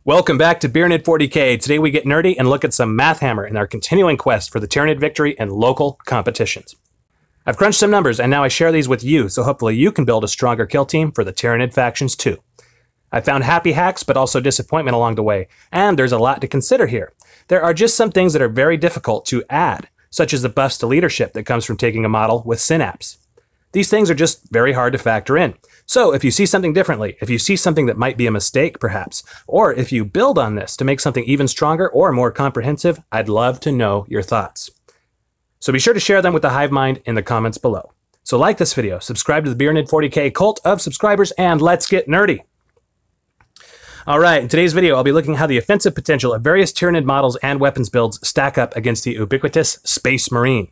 Welcome back to Tyranid 40K. Today we get nerdy and look at some mathammer in our continuing quest for the Tyranid victory in local competitions. I've crunched some numbers and now I share these with you, so hopefully you can build a stronger kill team for the Tyranid factions too. I found happy hacks but also disappointment along the way, and there's a lot to consider here. There are just some things that are very difficult to add, such as the buffs to leadership that comes from taking a model with synapse. These things are just very hard to factor in. So if you see something differently, if you see something that might be a mistake perhaps, or if you build on this to make something even stronger or more comprehensive, I'd love to know your thoughts. So be sure to share them with the hive mind in the comments below. So like this video, subscribe to the Tyranid 40K cult of subscribers, and let's get nerdy. Alright, in today's video I'll be looking at how the offensive potential of various Tyranid models and weapons builds stack up against the ubiquitous Space Marine.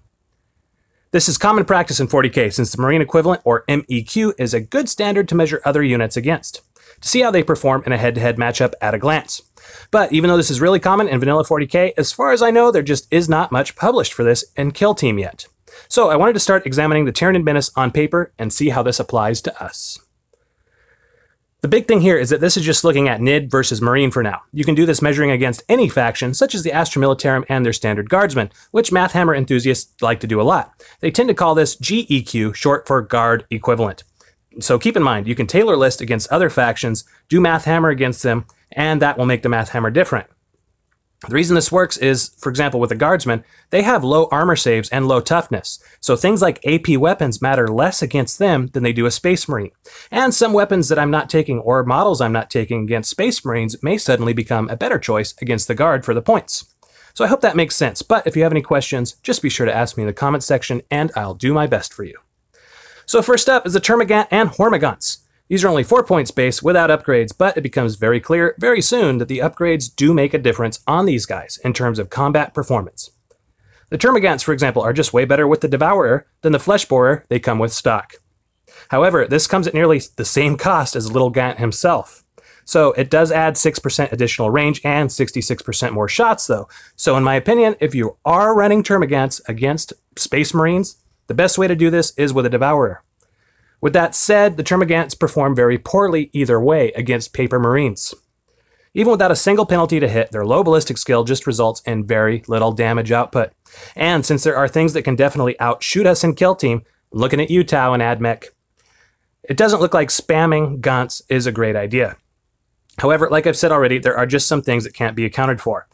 This is common practice in 40K since the Marine equivalent, or MEQ, is a good standard to measure other units against, to see how they perform in a head-to-head matchup at a glance. But even though this is really common in vanilla 40K, as far as I know, there just is not much published for this in Kill Team yet. So I wanted to start examining the Tyranid Menace on paper and see how this applies to us. The big thing here is that this is just looking at NID versus Marine for now. You can do this measuring against any faction, such as the Astra Militarum and their standard guardsmen, which mathammer enthusiasts like to do a lot. They tend to call this GEQ, short for Guard Equivalent. So keep in mind, you can tailor list against other factions, do mathammer against them, and that will make the mathammer different. The reason this works is, for example, with the guardsmen, they have low armor saves and low toughness, so things like AP weapons matter less against them than they do a Space Marine. And some weapons that I'm not taking or models I'm not taking against Space Marines may suddenly become a better choice against the guard for the points. So I hope that makes sense, but if you have any questions, just be sure to ask me in the comments section and I'll do my best for you. So first up is the Termagant and Hormagaunts. These are only 4 points base without upgrades, but it becomes very clear very soon that the upgrades do make a difference on these guys in terms of combat performance. The Termagants, for example, are just way better with the Devourer than the Flesh Borer they come with stock. However, this comes at nearly the same cost as Little Gant himself. So it does add 6% additional range and 66% more shots though. So in my opinion, if you are running Termagants against Space Marines, the best way to do this is with a Devourer. With that said, the Termagants perform very poorly either way against Paper Marines. Even without a single penalty to hit, their low ballistic skill just results in very little damage output. And since there are things that can definitely outshoot us in Kill Team, I'm looking at you, Tau and AdMech, it doesn't look like spamming Gaunts is a great idea. However, like I've said already, there are just some things that can't be accounted for.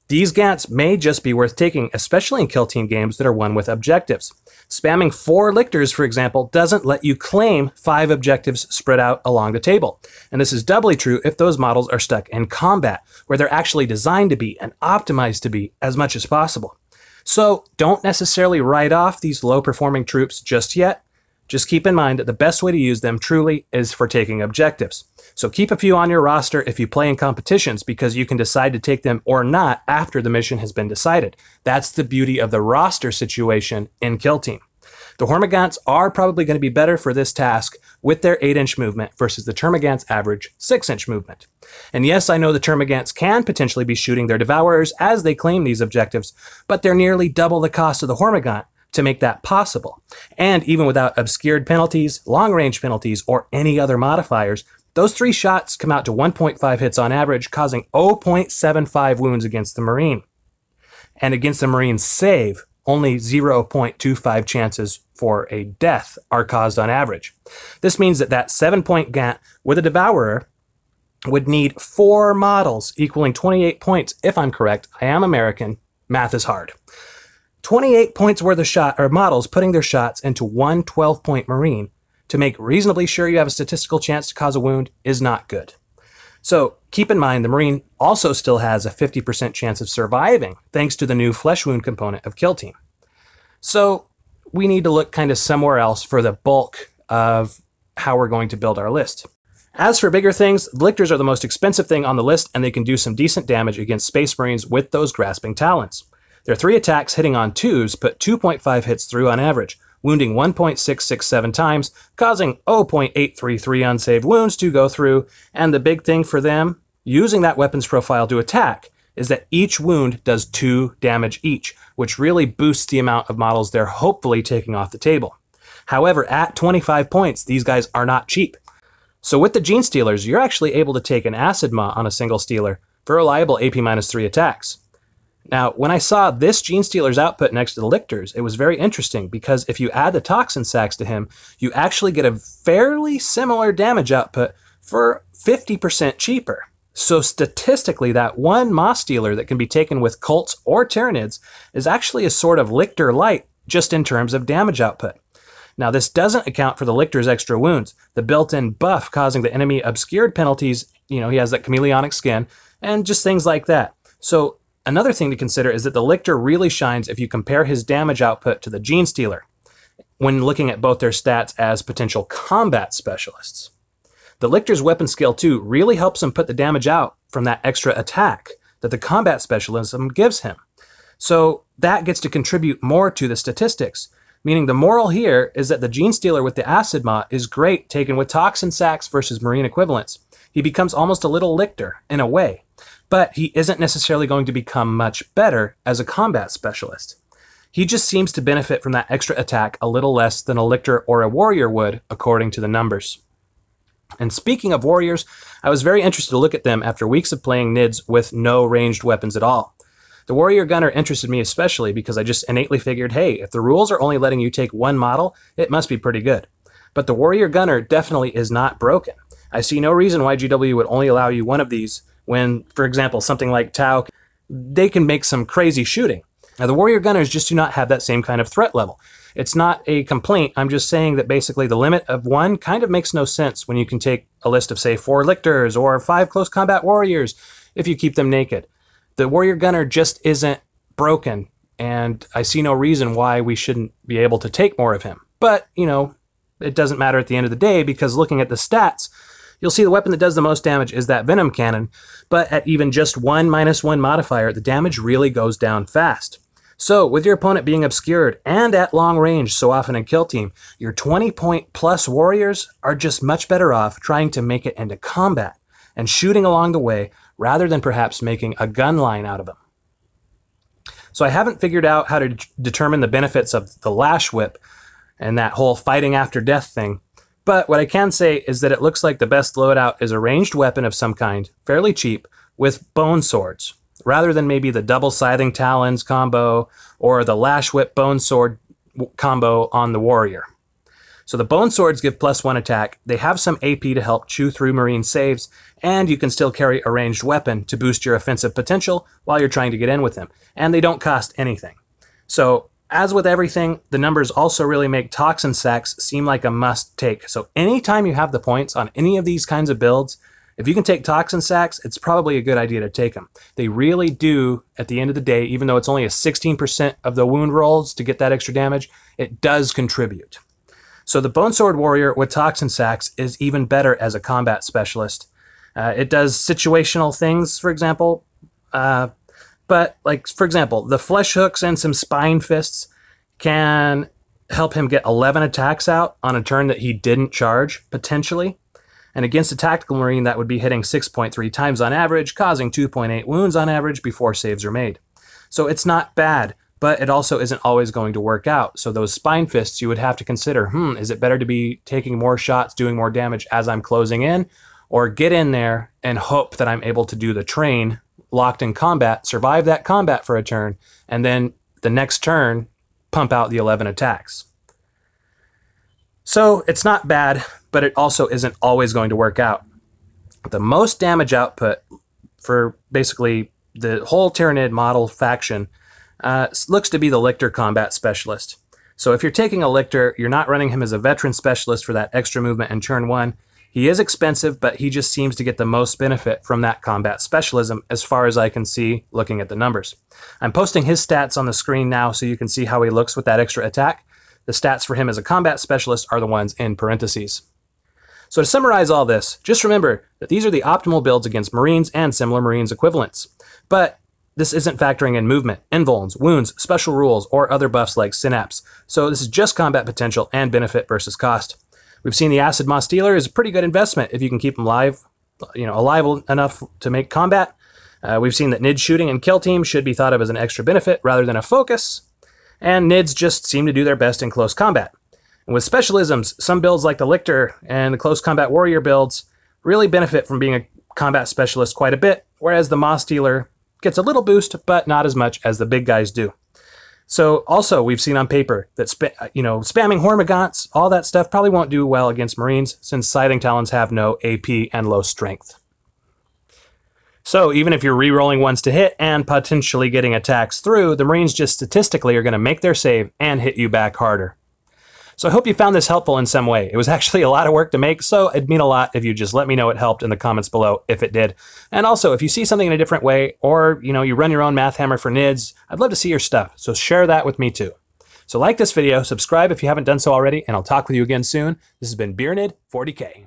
These Gaunts may just be worth taking, especially in Kill Team games that are won with objectives. Spamming 4 lictors, for example, doesn't let you claim 5 objectives spread out along the table. And this is doubly true if those models are stuck in combat, where they're actually designed to be and optimized to be as much as possible. So don't necessarily write off these low-performing troops just yet. Just keep in mind that the best way to use them truly is for taking objectives. So keep a few on your roster if you play in competitions, because you can decide to take them or not after the mission has been decided. That's the beauty of the roster situation in Kill Team. The Hormagaunts are probably going to be better for this task with their 8-inch movement versus the Termagants' average 6-inch movement. And yes, I know the Termagants can potentially be shooting their Devourers as they claim these objectives, but they're nearly double the cost of the Hormagaunt to make that possible. And even without obscured penalties, long-range penalties, or any other modifiers, those 3 shots come out to 1.5 hits on average, causing 0.75 wounds against the Marine. And against the Marine's save, only 0.25 chances for a death are caused on average. This means that 7-point Gant with a Devourer would need 4 models equaling 28 points. If I'm correct, I am American, math is hard. 28 points worth of models putting their shots into one 12-point Marine to make reasonably sure you have a statistical chance to cause a wound is not good. So keep in mind the Marine also still has a 50% chance of surviving thanks to the new flesh wound component of Kill Team. So we need to look kind of somewhere else for the bulk of how we're going to build our list. As for bigger things, Lictors are the most expensive thing on the list, and they can do some decent damage against Space Marines with those grasping talons. Their 3 attacks hitting on 2s put 2.5 hits through on average, wounding 1.667 times, causing 0.833 unsaved wounds to go through, and the big thing for them, using that weapons profile to attack, is that each wound does 2 damage each, which really boosts the amount of models they're hopefully taking off the table. However, at 25 points, these guys are not cheap. So with the Gene Stealers, you're actually able to take an Acid Maw on a single Stealer for reliable AP-3 attacks. Now, when I saw this Gene Stealer's output next to the Lictors, it was very interesting because if you add the Toxin Sacs to him, you actually get a fairly similar damage output for 50% cheaper. So statistically, that one Maw Stealer that can be taken with Cults or Tyranids is actually a sort of Lictor light just in terms of damage output. Now, this doesn't account for the Lictor's extra wounds, the built-in buff causing the enemy obscured penalties, he has that chameleonic skin, and just things like that. So another thing to consider is that the Lictor really shines if you compare his damage output to the Gene Stealer when looking at both their stats as potential combat specialists. The Lictor's weapon skill, too, really helps him put the damage out from that extra attack that the combat specialism gives him. So that gets to contribute more to the statistics, meaning the moral here is that the Gene Stealer with the Acid Maw is great taken with Toxin Sacs versus Marine equivalents. He becomes almost a little Lictor, in a way, but he isn't necessarily going to become much better as a combat specialist. He just seems to benefit from that extra attack a little less than a Lictor or a Warrior would, according to the numbers. And speaking of Warriors, I was very interested to look at them after weeks of playing NIDS with no ranged weapons at all. The Warrior Gunner interested me especially because I just innately figured, hey, if the rules are only letting you take one model, it must be pretty good. But the Warrior Gunner definitely is not broken. I see no reason why GW would only allow you one of these when, for example, something like Tau, they can make some crazy shooting. Now, the Warrior Gunners just do not have that same kind of threat level. It's not a complaint. I'm just saying that basically the limit of one kind of makes no sense when you can take a list of, say, 4 Lictors or 5 close combat warriors if you keep them naked. The Warrior Gunner just isn't broken, and I see no reason why we shouldn't be able to take more of him. But, it doesn't matter at the end of the day because looking at the stats, you'll see the weapon that does the most damage is that Venom Cannon, but at even just 1/1 modifier, the damage really goes down fast. So, with your opponent being obscured and at long range so often in Kill Team, your 20-point plus warriors are just much better off trying to make it into combat and shooting along the way rather than perhaps making a gun line out of them. So I haven't figured out how to determine the benefits of the Lash Whip and that whole fighting after death thing, but what I can say is that it looks like the best loadout is a ranged weapon of some kind, fairly cheap, with bone swords, rather than maybe the double scything talons combo or the Lash Whip bone sword combo on the warrior. So the bone swords give +1 attack, they have some AP to help chew through marine saves, and you can still carry a ranged weapon to boost your offensive potential while you're trying to get in with them, and they don't cost anything. So as with everything, the numbers also really make Toxin Sacs seem like a must take. So anytime you have the points on any of these kinds of builds, if you can take Toxin Sacs, it's probably a good idea to take them. They really do, at the end of the day, even though it's only a 16% of the wound rolls to get that extra damage, it does contribute. So the Bone Sword Warrior with Toxin Sacs is even better as a combat specialist. It does situational things, for example, but for example, the Flesh Hooks and some Spine Fists can help him get 11 attacks out on a turn that he didn't charge, potentially. And against a Tactical Marine, that would be hitting 6.3 times on average, causing 2.8 wounds on average before saves are made. So it's not bad, but it also isn't always going to work out. So those Spine Fists, you would have to consider, is it better to be taking more shots, doing more damage as I'm closing in, or get in there and hope that I'm able to do the train locked in combat, survive that combat for a turn, and then the next turn, pump out the 11 attacks. So it's not bad, but it also isn't always going to work out. The most damage output for basically the whole Tyranid model faction looks to be the Lictor Combat Specialist. So if you're taking a Lictor, you're not running him as a veteran specialist for that extra movement in turn 1. He is expensive, but he just seems to get the most benefit from that combat specialism as far as I can see looking at the numbers. I'm posting his stats on the screen now so you can see how he looks with that extra attack. The stats for him as a combat specialist are the ones in parentheses. So to summarize all this, just remember that these are the optimal builds against Marines and similar Marines equivalents. But this isn't factoring in movement, invulns, wounds, special rules, or other buffs like Synapse. So this is just combat potential and benefit versus cost. We've seen the Acid Maw Stealer is a pretty good investment if you can keep him alive enough to make combat. We've seen that NID shooting and Kill Team should be thought of as an extra benefit rather than a focus. And NIDs just seem to do their best in close combat. And with specialisms, some builds like the Lictor and the Close Combat Warrior builds really benefit from being a combat specialist quite a bit, whereas the Moss Dealer gets a little boost, but not as much as the big guys do. So also, we've seen on paper that spamming Hormagaunts, all that stuff probably won't do well against Marines, since Scything Talons have no AP and low strength. So even if you're re-rolling ones to hit and potentially getting attacks through, the Marines just statistically are going to make their save and hit you back harder. So I hope you found this helpful in some way. It was actually a lot of work to make, so it'd mean a lot if you just let me know it helped in the comments below if it did. And also, if you see something in a different way, or you run your own mathammer for NIDS, I'd love to see your stuff, so share that with me too. So like this video, subscribe if you haven't done so already, and I'll talk with you again soon. This has been Tyranid 40K.